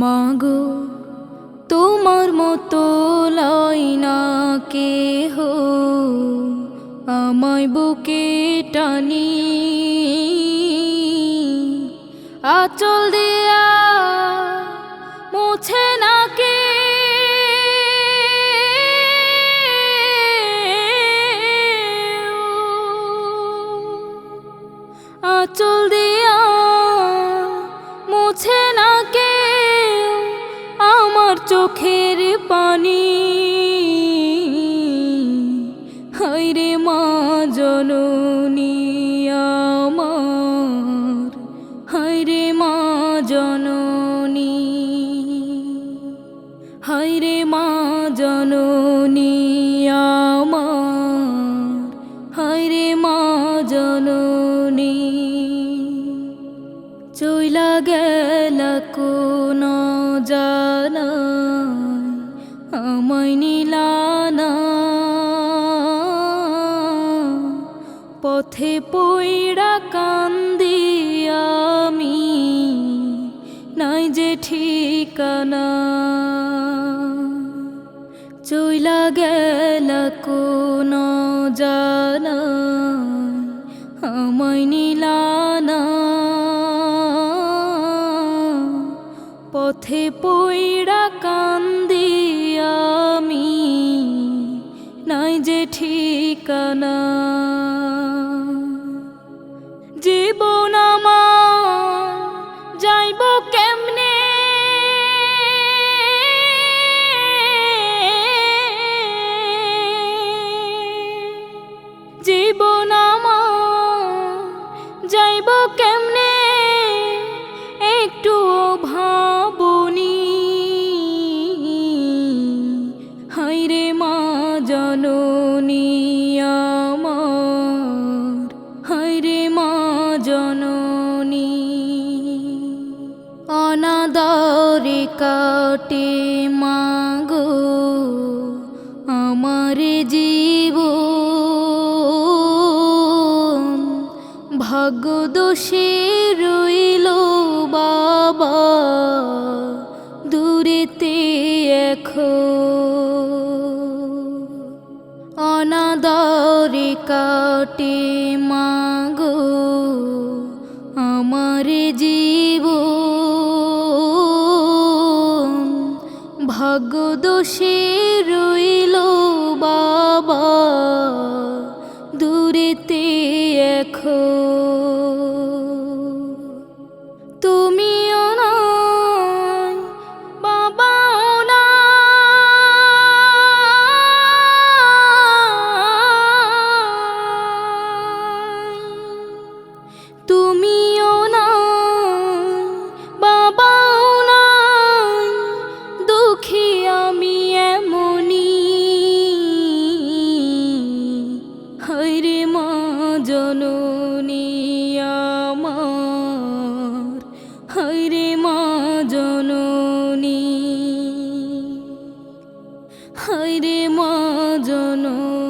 মাগো তোমার মতো লয় না কেহ আমায় বুকে টানি, আঁচল দিয়া মুছে না কে আঁচল দিয়া মুছে না কে আমার চোখের পানি। হায়রে মা জননী আমার, হায়রে মা জননী, হায়রে মা জননী আমার, হায়রে মা জননী। চইলা গেলা কোন জানায় আমায় নিলানা, পথে পইড়া কান্দি আমি নাই যে ঠিকানা। চইলা গেলা কোন জানায় আমায় নিলানা, পথে পইড়া কান্দি আমি নাই যে ঠিকানা। জীবন আমার যাইব কেমনে, জীবন আমার যাইব কেমনে একটু ভাবনি। হায়রে মা জননী আমার, হায়রে মা জননী। অনাদরে কাটে মাগো আমার জীবন, ভাগ্য দোষে রইল বাবা দূরেতে এখন। অনাদরে কাটে মাগো আমার জীবন, ভাগ্য দোষে রইল বাবা দূরেতে এখন। তুমিও নাই বাবাও নাই, তুমিও নাই বাবাও নাই, দুঃখী আমি এমনি। হায়রে মা জননী আমার, হায়রে মা জননী, হায়রে মা জননী।